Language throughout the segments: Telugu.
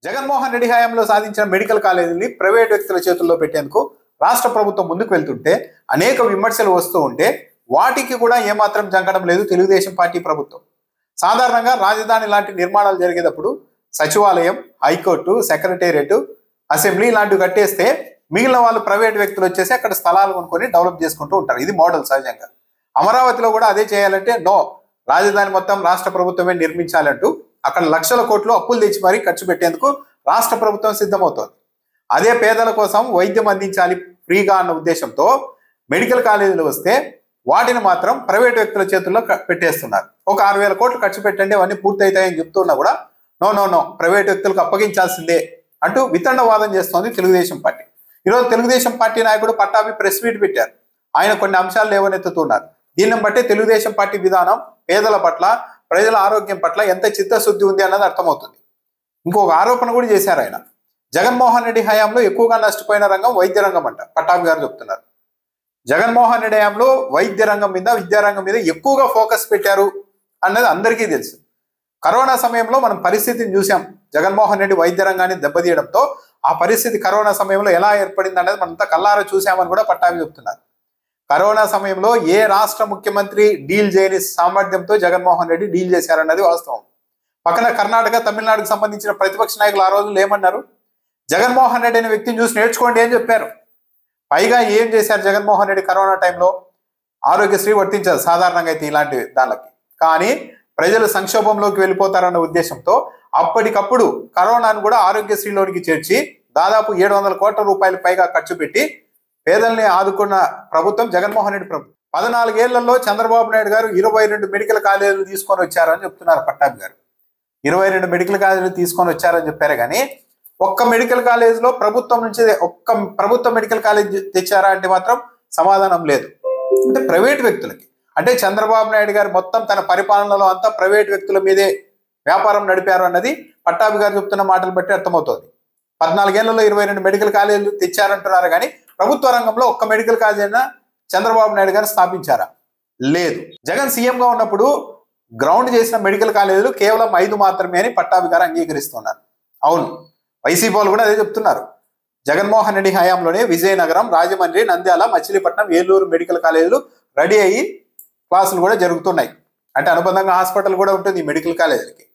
జగన్మోహన్ రెడ్డి హయాంలో సాధించిన మెడికల్ కాలేజీని ప్రైవేట్ వ్యక్తుల చేతుల్లో పెట్టేందుకు రాష్ట్ర ప్రభుత్వం ముందుకు వెళ్తుంటే అనేక విమర్శలు వస్తూ ఉంటే వాటికి కూడా ఏమాత్రం జంకడం లేదు తెలుగుదేశం పార్టీ ప్రభుత్వం. సాధారణంగా రాజధాని లాంటి నిర్మాణాలు జరిగేటప్పుడు సచివాలయం, హైకోర్టు, సెక్రటేరియట్, అసెంబ్లీ ఇలాంటివి కట్టేస్తే మిగిలిన వాళ్ళు ప్రైవేట్ వ్యక్తులు వచ్చేసి అక్కడ స్థలాలు కొనుక్కొని డెవలప్ చేసుకుంటూ ఉంటారు. ఇది మోడల్. సహజంగా అమరావతిలో కూడా అదే చేయాలంటే నో, రాజధాని మొత్తం రాష్ట్ర ప్రభుత్వమే నిర్మించాలంటూ అక్కడ లక్షల కోట్లు అప్పులు తెచ్చి మరీ ఖర్చు పెట్టేందుకు రాష్ట్ర ప్రభుత్వం సిద్ధమవుతోంది. అదే పేదల కోసం వైద్యం అందించాలి ఫ్రీగా అన్న ఉద్దేశంతో మెడికల్ కాలేజీలు వస్తే వాటిని మాత్రం ప్రైవేట్ వ్యక్తుల చేతుల్లో పెట్టేస్తున్నారు. ఒక 6,000 కోట్లు ఖర్చు పెట్టండి అవన్నీ పూర్తవుతాయని చెప్తున్నా కూడా నో ప్రైవేట్ వ్యక్తులకు అప్పగించాల్సిందే అంటూ వితండవాదం చేస్తోంది తెలుగుదేశం పార్టీ. ఈరోజు తెలుగుదేశం పార్టీ నాయకుడు పట్టాభి ప్రెస్ మీట్ పెట్టారు. ఆయన కొన్ని అంశాలు లేవనెత్తుతున్నారు. దీన్ని బట్టి తెలుగుదేశం పార్టీ విధానం పేదల పట్ల, ప్రజల ఆరోగ్యం పట్ల ఎంత చిత్తశుద్ధి ఉంది అన్నది అర్థమవుతుంది. ఇంకొక ఆరోపణ కూడా చేశారు ఆయన. జగన్మోహన్ రెడ్డి హయాంలో ఎక్కువగా నష్టపోయిన రంగం వైద్య రంగం అంట. పట్టాభి గారు చెప్తున్నారు జగన్మోహన్ రెడ్డి హయాంలో వైద్య రంగం మీద, విద్యారంగం మీద ఎక్కువగా ఫోకస్ పెట్టారు అన్నది అందరికీ తెలుసు. కరోనా సమయంలో మనం పరిస్థితిని చూసాం. జగన్మోహన్ రెడ్డి వైద్య రంగాన్ని దెబ్బతీయడంతో ఆ పరిస్థితి కరోనా సమయంలో ఎలా ఏర్పడింది అనేది మనంతా కల్లారా చూసామని కూడా పట్టాభి చెప్తున్నారు. కరోనా సమయంలో ఏ రాష్ట్ర ముఖ్యమంత్రి డీల్ చేయని సామర్థ్యంతో జగన్మోహన్ రెడ్డి డీల్ చేశారన్నది వాస్తవం. పక్కన కర్ణాటక, తమిళనాడుకు సంబంధించిన ప్రతిపక్ష నాయకులు ఆ రోజులు ఏమన్నారు? జగన్మోహన్ రెడ్డి అనే వ్యక్తిని చూసి నేర్చుకోండి అని చెప్పారు. పైగా ఏం చేశారు జగన్మోహన్ రెడ్డి కరోనా టైంలో? ఆరోగ్యశ్రీ వర్తించారు సాధారణంగా అయితే ఇలాంటి దానికి. కానీ ప్రజలు సంక్షోభంలోకి వెళ్ళిపోతారన్న ఉద్దేశంతో అప్పటికప్పుడు కరోనాను కూడా ఆరోగ్యశ్రీలోనికి చేర్చి దాదాపు 700 కోట్ల రూపాయలు పైగా ఖర్చు పెట్టి పేదల్ని ఆదుకున్న ప్రభుత్వం జగన్మోహన్ రెడ్డి ప్రభుత్వం. 14 ఏళ్లలో చంద్రబాబు నాయుడు గారు 22 మెడికల్ కాలేజీలు తీసుకొని వచ్చారని చెప్తున్నారు పట్టాభి గారు. 22 మెడికల్ కాలేజీలు తీసుకొని వచ్చారని చెప్పారు. కానీ ఒక్క మెడికల్ కాలేజీలో ప్రభుత్వం నుంచి ఒక్క ప్రభుత్వ మెడికల్ కాలేజ్ తెచ్చారా అంటే మాత్రం సమాధానం లేదు. అంటే ప్రైవేట్ వ్యక్తులకి, అంటే చంద్రబాబు నాయుడు గారు మొత్తం తన పరిపాలనలో అంతా ప్రైవేట్ వ్యక్తుల మీదే వ్యాపారం నడిపారు అన్నది పట్టాభి గారు చెప్తున్న మాటలు బట్టి అర్థమవుతుంది. 14 ఏళ్లలో 22 మెడికల్ కాలేజీలు తెచ్చారంటున్నారు. కానీ ప్రభుత్వ రంగంలో ఒక్క మెడికల్ కాలేజ్ అయినా చంద్రబాబు నాయుడు గారు స్థాపించారా? లేదు. జగన్ సీఎంగా ఉన్నప్పుడు గ్రౌండ్ చేసిన మెడికల్ కాలేజీలు కేవలం 5 మాత్రమే అని పట్టాభి గారు అంగీకరిస్తున్నారు. అవును, వైసీపీ వాళ్ళు కూడా అదే చెప్తున్నారు. జగన్మోహన్ రెడ్డి హయాంలోనే విజయనగరం, రాజమండ్రి, నంద్యాల, మచిలీపట్నం, ఏలూరు మెడికల్ కాలేజీలు రెడీ అయ్యి క్లాసులు కూడా జరుగుతున్నాయి. అంటే అనుబంధంగా హాస్పిటల్ కూడా ఉంటుంది ఈ మెడికల్ కాలేజీలకి.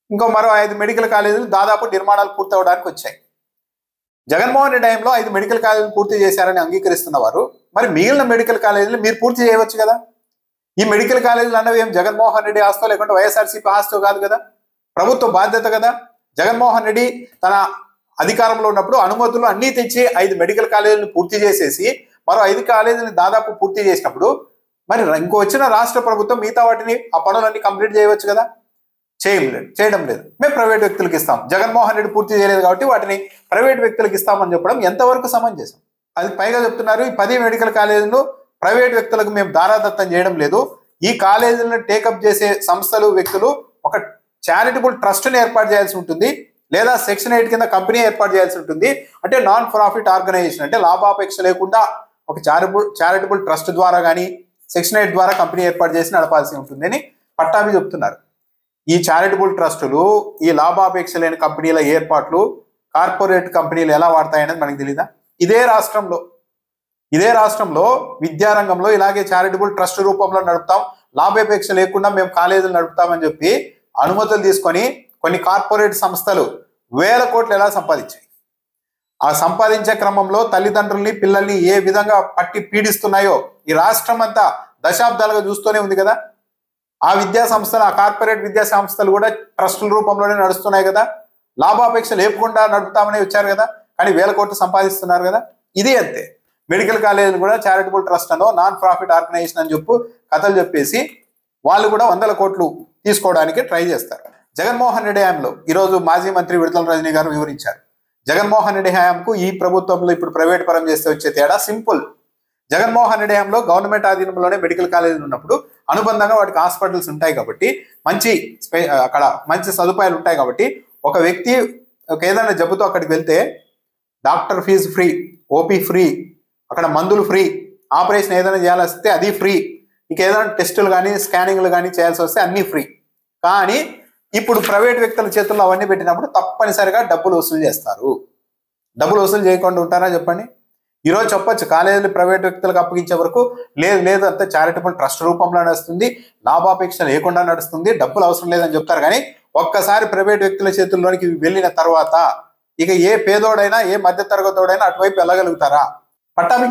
ఇంకో మరో 5 మెడికల్ కాలేజీలు దాదాపు నిర్మాణాలు పూర్తవడానికి వచ్చాయి. జగన్మోహన్ రెడ్డి టైంలో 5 మెడికల్ కాలేజీలు పూర్తి చేశారని అంగీకరిస్తున్నవారు మరి మిగిలిన మెడికల్ కాలేజీలు మీరు పూర్తి చేయవచ్చు కదా. ఈ మెడికల్ కాలేజీలు అన్నవి ఏం జగన్మోహన్ రెడ్డి ఆస్తో లేకుంటే వైఎస్ఆర్సీపీ ఆస్తో కాదు కదా, ప్రభుత్వ బాధ్యత కదా. జగన్మోహన్ రెడ్డి తన అధికారంలో ఉన్నప్పుడు అనుమతులు అన్నీ తెచ్చి 5 మెడికల్ కాలేజీలను పూర్తి చేసేసి మరో 5 కాలేజీలను దాదాపు పూర్తి చేసినప్పుడు మరి ఇంకో వచ్చిన రాష్ట్ర ప్రభుత్వం మిగతా వాటిని ఆ పనులన్నీ కంప్లీట్ చేయవచ్చు కదా. చేయడం లేదు. మేము ప్రైవేట్ వ్యక్తులకు ఇస్తాం, జగన్మోహన్ రెడ్డి పూర్తి చేయలేదు కాబట్టి వాటిని ప్రైవేట్ వ్యక్తులకు ఇస్తామని చెప్పడం ఎంతవరకు సమంజసం? అది పైగా చెప్తున్నారు ఈ 10 మెడికల్ కాలేజీలను ప్రైవేట్ వ్యక్తులకు మేము దారాదత్తం చేయడం లేదు. ఈ కాలేజీలను టేకప్ చేసే సంస్థలు, వ్యక్తులు ఒక చారిటబుల్ ట్రస్ట్ని ఏర్పాటు చేయాల్సి ఉంటుంది, లేదా సెక్షన్ 8 కింద కంపెనీ ఏర్పాటు చేయాల్సి ఉంటుంది. అంటే నాన్ ప్రాఫిట్ ఆర్గనైజేషన్, అంటే లాభాపేక్ష లేకుండా ఒక చారిటబుల్ ట్రస్ట్ ద్వారా కానీ సెక్షన్ 8 ద్వారా కంపెనీ ఏర్పాటు చేసి నడపాల్సి ఉంటుంది అని పట్టాభి చెప్తున్నారు. ఈ చారిటబుల్ ట్రస్టులు, ఈ లాభాపేక్ష లేని కంపెనీల ఏర్పాట్లు కార్పొరేట్ కంపెనీలు ఎలా వాడతాయనేది మనకు తెలీదా? ఇదే రాష్ట్రంలో విద్యారంగంలో ఇలాగే చారిటబుల్ ట్రస్ట్ రూపంలో నడుపుతాం, లాభాపేక్ష లేకుండా మేము కాలేజీలు నడుపుతామని చెప్పి అనుమతులు తీసుకొని కొన్ని కార్పొరేట్ సంస్థలు 1000 కోట్లు ఎలా సంపాదించాయి? ఆ సంపాదించే క్రమంలో తల్లిదండ్రుల్ని, పిల్లల్ని ఏ విధంగా పట్టి పీడిస్తున్నాయో ఈ రాష్ట్రం అంతా దశాబ్దాలుగా చూస్తూనే ఉంది కదా. ఆ విద్యా సంస్థలు, ఆ కార్పొరేట్ విద్యా సంస్థలు కూడా ట్రస్టుల రూపంలోనే నడుస్తున్నాయి కదా. లాభాపేక్ష లేకుండా నడుపుతామని వచ్చారు కదా, కానీ 1000 కోట్లు సంపాదిస్తున్నారు కదా. ఇది అంతే. మెడికల్ కాలేజీలు కూడా చారిటబుల్ ట్రస్ట్ అనో నాన్ ప్రాఫిట్ ఆర్గనైజేషన్ అని కథలు చెప్పేసి వాళ్ళు కూడా 100 కోట్లు తీసుకోవడానికి ట్రై చేస్తారు. జగన్మోహన్ రెడ్డి హయాంలో ఈరోజు మాజీ మంత్రి విడతల రజనీ గారు వివరించారు. జగన్మోహన్ రెడ్డి హయాంకు ఈ ప్రభుత్వంలో ఇప్పుడు ప్రైవేట్ పరం చేస్తే వచ్చే తేడా సింపుల్. జగన్మోహన్ రెడ్డి హయాంలో గవర్నమెంట్ ఆధీనంలోనే మెడికల్ కాలేజీలు ఉన్నప్పుడు అనుబంధంగా వాటికి హాస్పిటల్స్ ఉంటాయి కాబట్టి అక్కడ మంచి సదుపాయాలు ఉంటాయి కాబట్టి ఒక వ్యక్తి ఏదైనా జబ్బుతో అక్కడికి వెళ్తే doctor fees free, OP free, అక్కడ మందులు ఫ్రీ, ఆపరేషన్ ఏదైనా చేయాల్సి వస్తే అది ఫ్రీ, ఇక ఏదైనా టెస్టులు కానీ స్కానింగ్లు కానీ చేయాల్సి వస్తే అన్నీ ఫ్రీ. కానీ ఇప్పుడు ప్రైవేట్ వ్యక్తుల చేతుల్లో అవన్నీ పెట్టినప్పుడు తప్పనిసరిగా డబ్బులు వసూలు చేస్తారు. డబ్బులు వసూలు చేయకుండా ఉంటారా చెప్పండి? ఈరోజు చెప్పొచ్చు కాలేజీలు ప్రైవేట్ వ్యక్తులకు అప్పగించే వరకు లేదు లేదు అంతా చారిటబుల్ ట్రస్ట్ రూపంలో నడుస్తుంది, లాభాపేక్ష లేకుండా నడుస్తుంది, డబ్బులు అవసరం లేదని చెప్తారు. కానీ ఒక్కసారి ప్రైవేట్ వ్యక్తుల చేతుల్లోనికి వెళ్ళిన తర్వాత ఇక ఏ పేదోడైనా ఏ మధ్య తరగతోడైనా అటువైపు వెళ్ళగలుగుతారా? పట్టాభి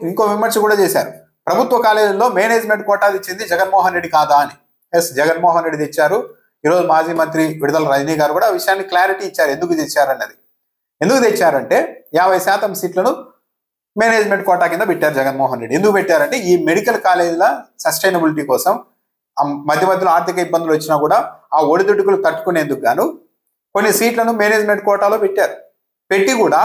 ఇంకో విమర్శ కూడా చేశారు. ప్రభుత్వ కాలేజీల్లో మేనేజ్మెంట్ కోటా ఇచ్చింది జగన్మోహన్ రెడ్డి కాదా అని. ఎస్, జగన్మోహన్ రెడ్డి తెచ్చారు. ఈరోజు మాజీ మంత్రి విడుదల రజనీ గారు కూడా ఆ విషయాన్ని క్లారిటీ ఇచ్చారు ఎందుకు తెచ్చారన్నది. ఎందుకు తెచ్చారంటే 50% సీట్లను మేనేజ్మెంట్ కోటా కింద పెట్టారు జగన్మోహన్ రెడ్డి. ఎందుకు పెట్టారంటే ఈ మెడికల్ కాలేజీల సస్టైనబిలిటీ కోసం, మధ్య మధ్యలో ఆర్థిక ఇబ్బందులు వచ్చినా కూడా ఆ ఒడిదుడుకులు తట్టుకునేందుకు గాను కొన్ని సీట్లను మేనేజ్మెంట్ కోటాలో పెట్టారు. పెట్టి కూడా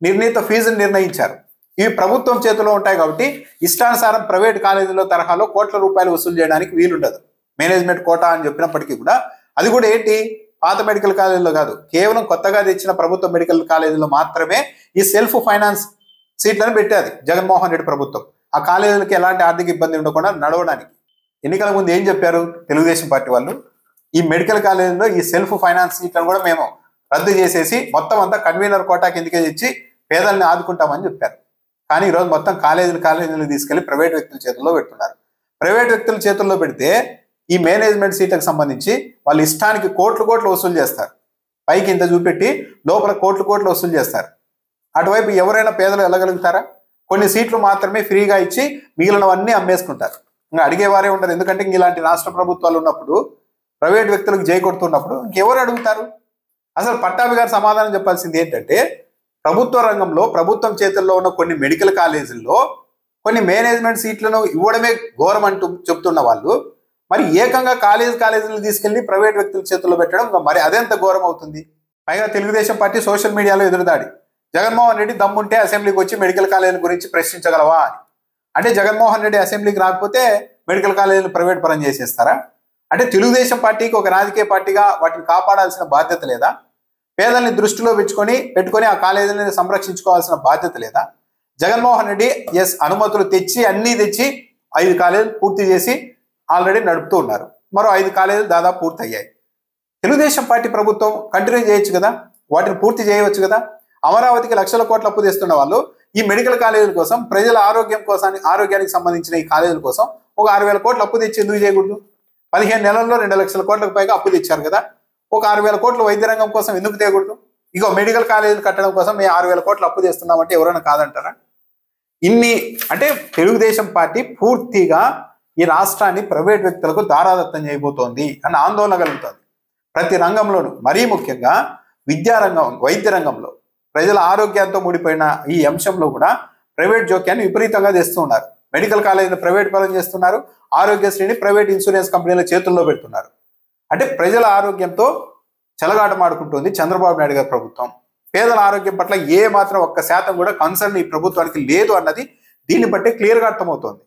నిర్ణీత ఫీజును నిర్ణయించారు. ఇవి ప్రభుత్వం చేతిలో ఉంటాయి కాబట్టి ఇష్టానుసారం ప్రైవేట్ కాలేజీలో తరహాలో కోట్ల రూపాయలు వసూలు చేయడానికి వీలుండదు. మేనేజ్మెంట్ కోటా అని చెప్పినప్పటికీ కూడా అది కూడా ఏంటి, పాత మెడికల్ కాలేజీలో కాదు, కేవలం కొత్తగా తెచ్చిన ప్రభుత్వ మెడికల్ కాలేజీలో మాత్రమే ఈ సెల్ఫ్ ఫైనాన్స్ సీట్లను పెట్టేది జగన్మోహన్ రెడ్డి ప్రభుత్వం. ఆ కాలేజీలకి ఎలాంటి ఆర్థిక ఇబ్బంది ఉండకుండా నడవడానికి. ఎన్నికల ముందు ఏం చెప్పారు తెలుగుదేశం పార్టీ వాళ్ళు? ఈ మెడికల్ కాలేజీలో ఈ సెల్ఫ్ ఫైనాన్స్ సీట్లను కూడా మేము రద్దు చేసేసి మొత్తం అంతా కన్వీనర్ కోటా కిందకే తెచ్చి పేదల్ని ఆదుకుంటామని చెప్పారు. కానీ ఈరోజు మొత్తం కాలేజీలు తీసుకెళ్లి ప్రైవేట్ వ్యక్తుల చేతుల్లో పెడుతున్నారు. ప్రైవేట్ వ్యక్తుల చేతుల్లో పెడితే ఈ మేనేజ్మెంట్ సీట్లకు సంబంధించి వాళ్ళ ఇష్టానికి కోట్లు వసూలు చేస్తారు. పైకి ఇంత చూపెట్టి లోపల కోట్లు వసూలు చేస్తారు. అటువైపు ఎవరైనా పేదలు వెళ్ళగలుగుతారా? కొన్ని సీట్లు మాత్రమే ఫ్రీగా ఇచ్చి మిగిలినవన్నీ అమ్మేసుకుంటారు. ఇంకా అడిగేవారే ఉండరు. ఎందుకంటే ఇలాంటి రాష్ట్ర ప్రభుత్వాలు ఉన్నప్పుడు, ప్రైవేట్ వ్యక్తులకు జై కొడుతున్నప్పుడు ఇంకెవరు అడుగుతారు? అసలు పట్టాభి గారు సమాధానం చెప్పాల్సింది ఏంటంటే, ప్రభుత్వ రంగంలో ప్రభుత్వం చేతుల్లో ఉన్న కొన్ని మెడికల్ కాలేజీల్లో కొన్ని మేనేజ్మెంట్ సీట్లను ఇవ్వడమే ఘోరం అంటూ చెప్తున్న వాళ్ళు మరి ఏకంగా కాలేజీలు తీసుకెళ్లి ప్రైవేట్ వ్యక్తుల చేతుల్లో పెట్టడం మరి అదెంత ఘోరం అవుతుంది? పైగా తెలుగుదేశం పార్టీ సోషల్ మీడియాలో ఎదురుదాడి, జగన్మోహన్ రెడ్డి దమ్ముంటే అసెంబ్లీకి వచ్చి మెడికల్ కాలేజీల గురించి ప్రశ్నించగలవా అని. అంటే జగన్మోహన్ రెడ్డి అసెంబ్లీకి రాకపోతే మెడికల్ కాలేజీలు ప్రైవేట్ పరం చేసేస్తారా? అంటే తెలుగుదేశం పార్టీకి ఒక రాజకీయ పార్టీగా వాటిని కాపాడాల్సిన బాధ్యత లేదా? పేదల్ని దృష్టిలో పెట్టుకొని ఆ కాలేజీలను సంరక్షించుకోవాల్సిన బాధ్యత లేదా? జగన్మోహన్ రెడ్డి అనుమతులు తెచ్చి అన్నీ తెచ్చి 5 కాలేజీలు పూర్తి చేసి ఆల్రెడీ నడుపుతూ ఉన్నారు. మరో 5 కాలేజీలు దాదాపు పూర్తయ్యాయి. తెలుగుదేశం పార్టీ ప్రభుత్వం కంటిన్యూ చేయొచ్చు కదా, వాటిని పూర్తి చేయవచ్చు కదా. అమరావతికి లక్షల కోట్ల అప్పు తెస్తున్న వాళ్ళు ఈ మెడికల్ కాలేజీల కోసం, ప్రజల ఆరోగ్యానికి సంబంధించిన ఈ కాలేజీల కోసం ఒక 6,000 కోట్ల అప్పు తెచ్చి ఎందుకు చేయకూడదు? 15 నెలల్లో 2 లక్షల కోట్లకు పైగా అప్పు తెచ్చారు కదా. ఒక 6,000 కోట్లు వైద్య రంగం కోసం ఎందుకు తేకూడదు? ఇగో మెడికల్ కాలేజీలు కట్టడం కోసం మేము 6,000 కోట్లు అప్పు తెస్తున్నామంటే ఎవరైనా కాదంటారా? అంటే తెలుగుదేశం పార్టీ పూర్తిగా ఈ రాష్ట్రాన్ని ప్రైవేట్ వ్యక్తులకు దారాదత్తం చేయబోతోంది అన్న ఆందోళన కలుగుతుంది. ప్రతి రంగంలోనూ, మరీ ముఖ్యంగా విద్యారంగం, వైద్య రంగంలో, ప్రజల ఆరోగ్యంతో ముడిపోయిన ఈ అంశంలో కూడా ప్రైవేట్ జోక్యాన్ని విపరీతంగా తెస్తున్నారు. మెడికల్ కాలేజీని ప్రైవేట్ పరం చేస్తున్నారు, ఆరోగ్యశ్రీని ప్రైవేట్ ఇన్సూరెన్స్ కంపెనీల చేతుల్లో పెడుతున్నారు. అంటే ప్రజల ఆరోగ్యంతో చెలగాటమాడుకుంటుంది చంద్రబాబు నాయుడు గారి ప్రభుత్వం. పేదల ఆరోగ్యం పట్ల ఏ మాత్రం 1% కూడా కన్సర్న్ ఈ ప్రభుత్వానికి లేదు అన్నది దీన్ని బట్టే క్లియర్గా అర్థమవుతోంది.